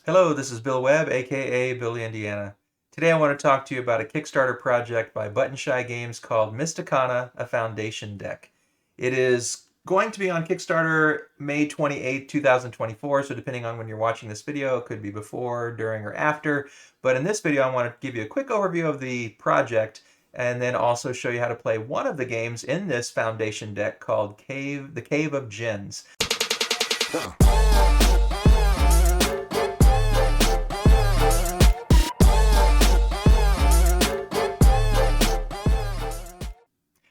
Hello, this is Bill Webb, aka Billy Indiana. Today I want to talk to you about a Kickstarter project by Button Shy Games called Mysticana, a Foundation Deck. It is going to be on Kickstarter May 28, 2024, so depending on when you're watching this video, it could be before, during, or after. But in this video, I want to give you a quick overview of the project and then also show you how to play one of the games in this Foundation deck called the Cave of Djinns.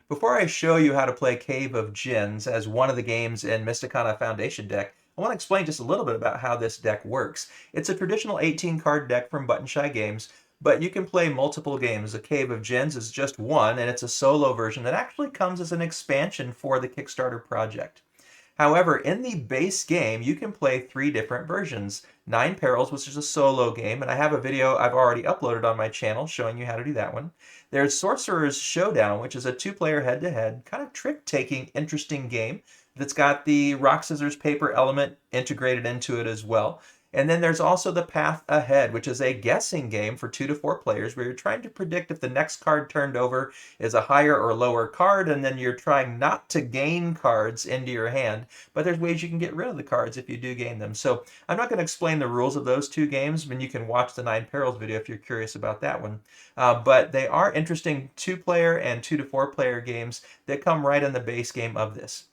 Before I show you how to play Cave of Djinns as one of the games in Mysticana Foundation deck, I want to explain just a little bit about how this deck works. It's a traditional 18-card deck from Button Shy Games, but you can play multiple games. The Cave of Djinns is just one, and it's a solo version that actually comes as an expansion for the Kickstarter project. However, in the base game, you can play 3 different versions. Nine Perils, which is a solo game, and I have a video I've already uploaded on my channel showing you how to do that one. There's Sorcerer's Showdown, which is a 2-player head-to-head, kind of trick-taking, interesting game that's got the rock, scissors, paper element integrated into it as well. And then there's also the Path Ahead, which is a guessing game for 2 to 4 players where you're trying to predict if the next card turned over is a higher or lower card, and then you're trying not to gain cards into your hand, but there's ways you can get rid of the cards if you do gain them. So I'm not going to explain the rules of those 2 games, but you can watch the Nine Perils video if you're curious about that one. But they are interesting 2-player and 2 to 4-player games that come right in the base game of this.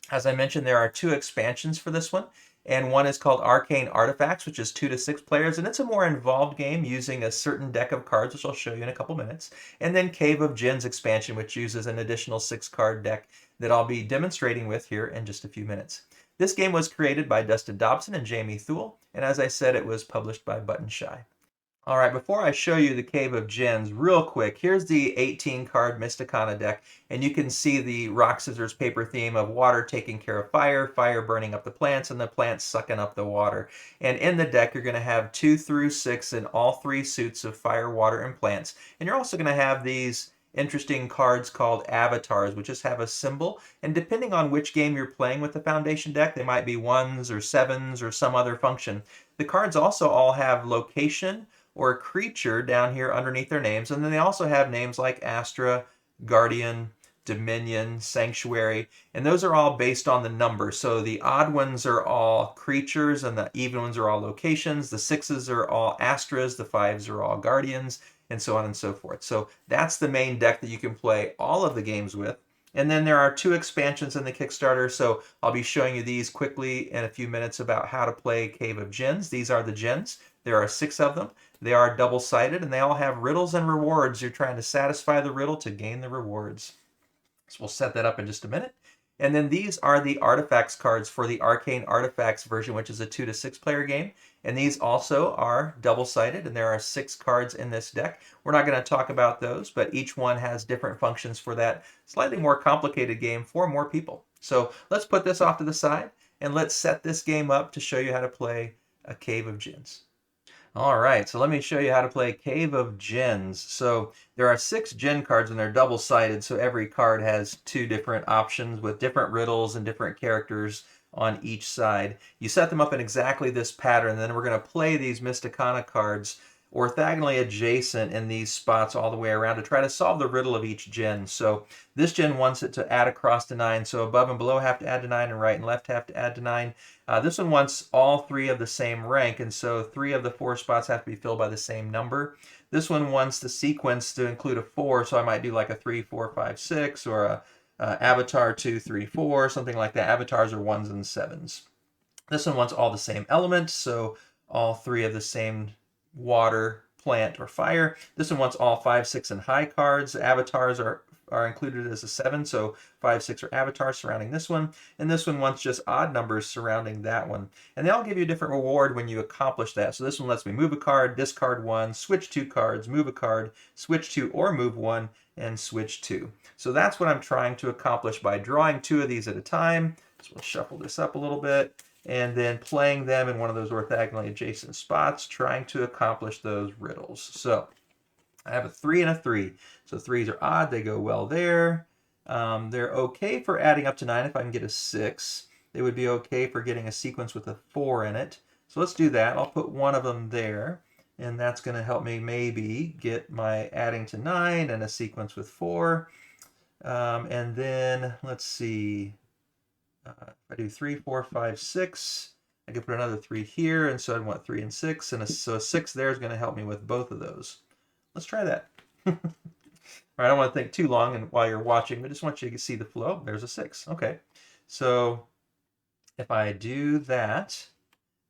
As I mentioned, there are 2 expansions for this one, and one is called Arcane Artifacts, which is 2 to 6 players, and it's a more involved game using a certain deck of cards, which I'll show you in a couple minutes. And then Cave of Djinns expansion, which uses an additional 6-card deck that I'll be demonstrating with here in just a few minutes. This game was created by Dustin Dobson and Jamie Thule, and as I said, it was published by Button Shy. All right, before I show you the Cave of Djinns, real quick, here's the 18-card Mysticana deck, and you can see the rock, scissors, paper theme of water taking care of fire, fire burning up the plants, and the plants sucking up the water. And in the deck, you're going to have 2 through 6 in all 3 suits of fire, water, and plants. And you're also going to have these interesting cards called avatars, which just have a symbol. And depending on which game you're playing with the Foundation deck, they might be 1s or 7s or some other function. The cards also all have location or a creature down here underneath their names. And then they also have names like Astra, Guardian, Dominion, Sanctuary, and those are all based on the number. So the odd ones are all creatures and the even ones are all locations. The 6s are all Astras, the 5s are all Guardians, and so on and so forth. So that's the main deck that you can play all of the games with. And then there are 2 expansions in the Kickstarter, so I'll be showing you these quickly in a few minutes about how to play Cave of Djinns. These are the Djinns. There are 6 of them. They are double-sided, and they all have riddles and rewards. You're trying to satisfy the riddle to gain the rewards. So we'll set that up in just a minute. And then these are the artifacts cards for the Arcane Artifacts version, which is a 2 to 6 player game. And these also are double-sided, and there are 6 cards in this deck. We're not going to talk about those, but each one has different functions for that slightly more complicated game for more people. So let's put this off to the side, and let's set this game up to show you how to play a Cave of Djinns. All right, so let me show you how to play Cave of Djinns. So there are 6 Djinn cards and they're double-sided, so every card has 2 different options with different riddles and different characters on each side. You set them up in exactly this pattern, and then we're going to play these Mysticana cards orthogonally adjacent in these spots all the way around to try to solve the riddle of each Djinn. So this Djinn wants it to add across to 9, so above and below have to add to 9, and right and left have to add to 9. This one wants all 3 of the same rank, and so 3 of the 4 spots have to be filled by the same number. This one wants the sequence to include a 4, so I might do like a 3, 4, 5, 6, or a avatar 2, 3, 4, something like that. Avatars are 1s and 7s. This one wants all the same elements, so all 3 of the same water, plant, or fire. This one wants all 5, 6, and high cards. Avatars are included as a 7, so 5, 6 are avatars surrounding this one. And this one wants just odd numbers surrounding that one. And they all give you a different reward when you accomplish that. So this one lets me move a card, discard 1, switch 2 cards, move a card, switch 2 or move 1, and switch 2. So that's what I'm trying to accomplish by drawing 2 of these at a time. So we'll shuffle this up a little bit, and then playing them in one of those orthogonally adjacent spots, trying to accomplish those riddles. So I have a 3 and a 3. So 3s are odd, they go well there. They're okay for adding up to 9 if I can get a 6. They would be okay for getting a sequence with a 4 in it. So let's do that. I'll put one of them there, and that's going to help me maybe get my adding to 9 and a sequence with 4. And then let's see. If I do 3, 4, 5, 6, I could put another 3 here, and so I'd want 3 and 6, and so a 6 there is going to help me with both of those. Let's try that. All right, I don't want to think too long and while you're watching, but just want you to see the flow. There's a 6. Okay, so if I do that,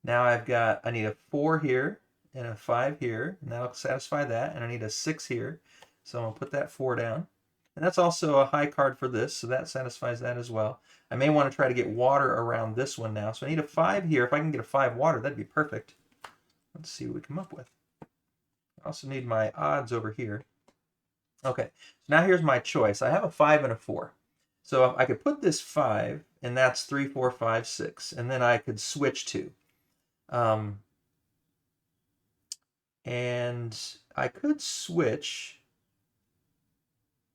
now I need a 4 here and a 5 here, and that'll satisfy that, and I need a 6 here, so I'm going to put that 4 down. And that's also a high card for this, so that satisfies that as well. I may want to try to get water around this one now, so I need a 5 here. If I can get a 5 water, that'd be perfect. Let's see what we come up with. I also need my odds over here. Okay, so now here's my choice. I have a 5 and a 4. So I could put this 5, and that's 3, 4, 5, 6, and then I could switch to. And I could switch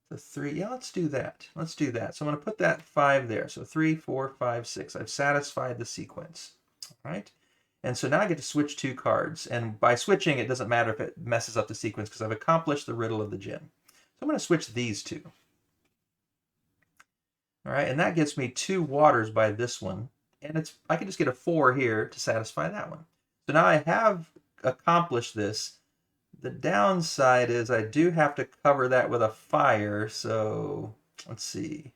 the 3. Yeah, let's do that. Let's do that. So I'm going to put that 5 there. So 3, 4, 5, 6. I've satisfied the sequence. All right. And so now I get to switch 2 cards. And by switching, it doesn't matter if it messes up the sequence because I've accomplished the riddle of the djinn. So I'm going to switch these 2. All right. And that gets me 2 waters by this one. And I can just get a 4 here to satisfy that one. So now I have accomplished this. The downside is I do have to cover that with a fire, so let's see.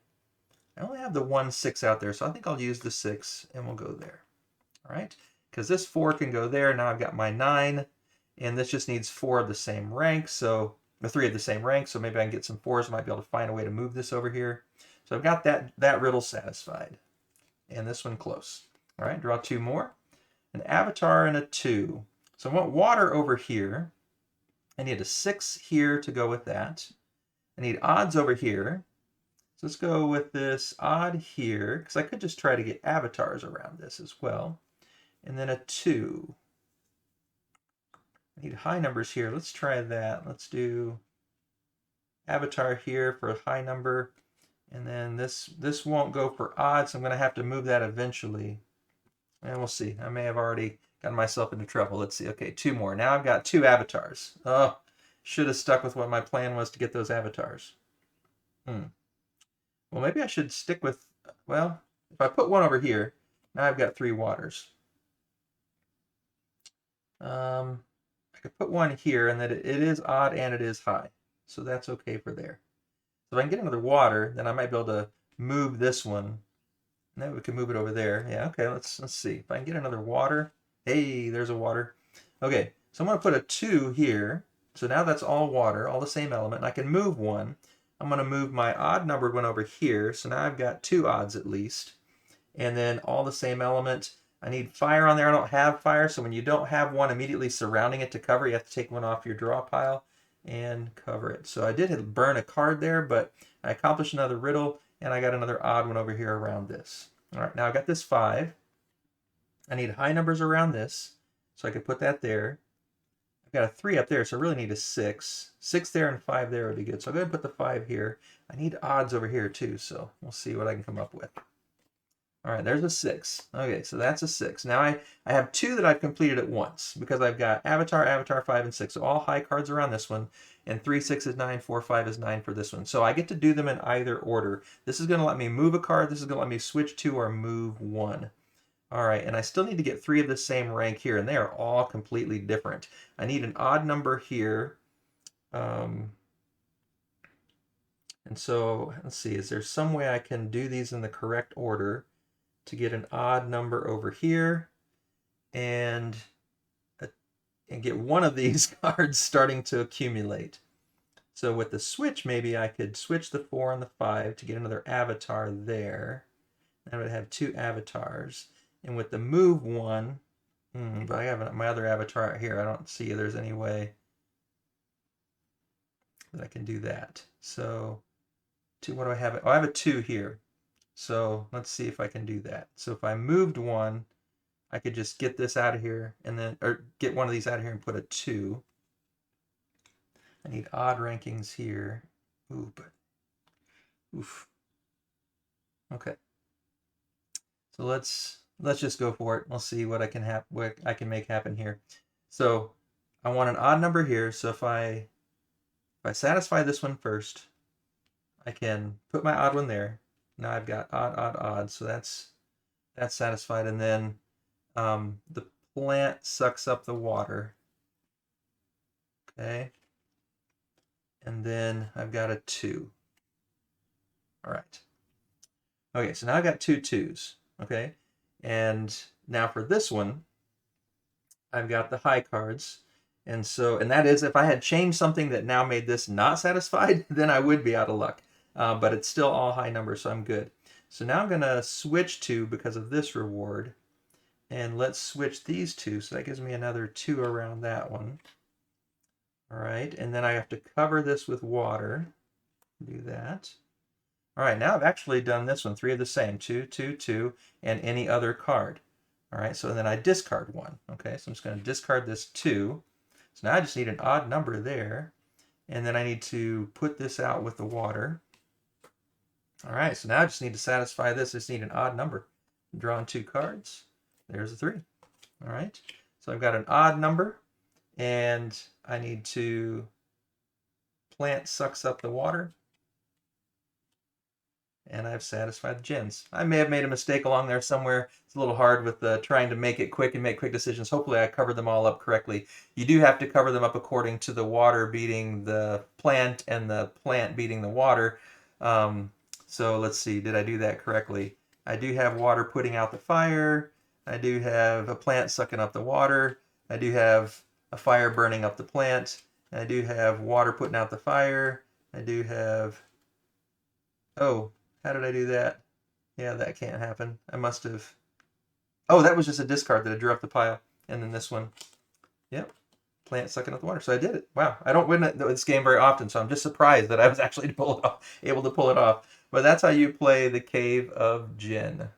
I only have the 1 6 out there, so I think I'll use the 6 and we'll go there. All right, because this 4 can go there. Now I've got my 9, and this just needs 4 of the same rank, so the 3 of the same rank, so maybe I can get some 4s. I might be able to find a way to move this over here. So I've got that riddle satisfied, and this one close. All right, draw 2 more. An avatar and a 2. So I want water over here. I need a 6 here to go with that. I need odds over here. So let's go with this odd here, because I could just try to get avatars around this as well. And then a 2. I need high numbers here. Let's try that. Let's do avatar here for a high number. And then this won't go for odds, so I'm going to have to move that eventually. And we'll see. I may have already gotten myself into trouble. Let's see. Okay, 2 more. Now I've got 2 avatars. Oh, should have stuck with what my plan was to get those avatars. Well, maybe I should stick with, well, if I put 1 over here, now I've got 3 waters. I could put 1 here, and that it is odd and it is high. So that's okay for there. So if I can get another water, then I might be able to move this one. Now we can move it over there. Yeah, okay, let's see. If I can get another water. Hey, there's a water. Okay, so I'm going to put a 2 here. So now that's all water, all the same element. And I can move 1. I'm going to move my odd numbered one over here. So now I've got 2 odds at least. And then all the same element. I need fire on there. I don't have fire. So when you don't have one immediately surrounding it to cover, you have to take one off your draw pile and cover it. So I did burn a card there, but I accomplished another riddle. And I got another odd one over here around this. All right, now I got this 5. I need high numbers around this, so I could put that there. I've got a 3 up there, so I really need a 6. 6 there and 5 there would be good. So I'll go ahead and put the 5 here. I need odds over here too, so we'll see what I can come up with. All right, there's a 6. Okay, so that's a 6. Now I have 2 that I've completed at once because I've got Avatar, Avatar 5, and 6. So all high cards around this one. And 3, 6 is 9, 4, 5 is 9 for this one. So I get to do them in either order. This is going to let me move a card. This is going to let me switch 2 or move 1. All right, and I still need to get 3 of the same rank here, and they are all completely different. I need an odd number here. And so let's see, is there some way I can do these in the correct order to get an odd number over here and get one of these cards starting to accumulate? So with the switch, maybe I could switch the 4 and the 5 to get another avatar there. I would have 2 avatars. And with the move 1, but I have my other avatar out here. I don't see there's any way that I can do that. So 2, what do I have? Oh, I have a 2 here. So let's see if I can do that. So if I moved 1, I could just get this out of here and then, or get one of these out of here and put a 2. I need odd rankings here. Ooh, but oof. Okay. So let's let's just go for it. We'll see what what I can make happen here. So I want an odd number here. So if I satisfy this one first, I can put my odd one there. Now I've got odd, odd, odd. So that's satisfied. And then the plant sucks up the water. Okay. And then I've got a 2. All right. Okay, so now I've got 2 2s. Okay. And now for this one, I've got the high cards. And that is if I had changed something that now made this not satisfied, then I would be out of luck. But it's still all high numbers, so I'm good. So now I'm going to switch to, because of this reward, and let's switch these two. So that gives me another 2 around that one. All right, and then I have to cover this with water. Do that. All right, now I've actually done this one, 3 of the same, 2, 2, 2, and any other card. All right, so then I discard 1. Okay, so I'm just going to discard this 2. So now I just need an odd number there, and then I need to put this out with the water. All right, so now I just need to satisfy this. I just need an odd number. I'm drawing 2 cards. There's a 3. All right, so I've got an odd number, and I need to plant sucks up the water, and I've satisfied the djinns. I may have made a mistake along there somewhere. It's a little hard with trying to make it quick and make quick decisions. Hopefully I covered them all up correctly. You do have to cover them up according to the water beating the plant and the plant beating the water. So let's see, did I do that correctly? I do have water putting out the fire. I do have a plant sucking up the water. I do have a fire burning up the plant. I do have water putting out the fire. I do have... Oh, how did I do that? Yeah, that can't happen. I must have... Oh, that was just a discard that I drew up the pile. And then this one. Yep. Plant sucking up the water. So I did it. Wow. I don't win this game very often, so I'm just surprised that I was actually able to pull it off. But that's how you play the Cave of Djinn.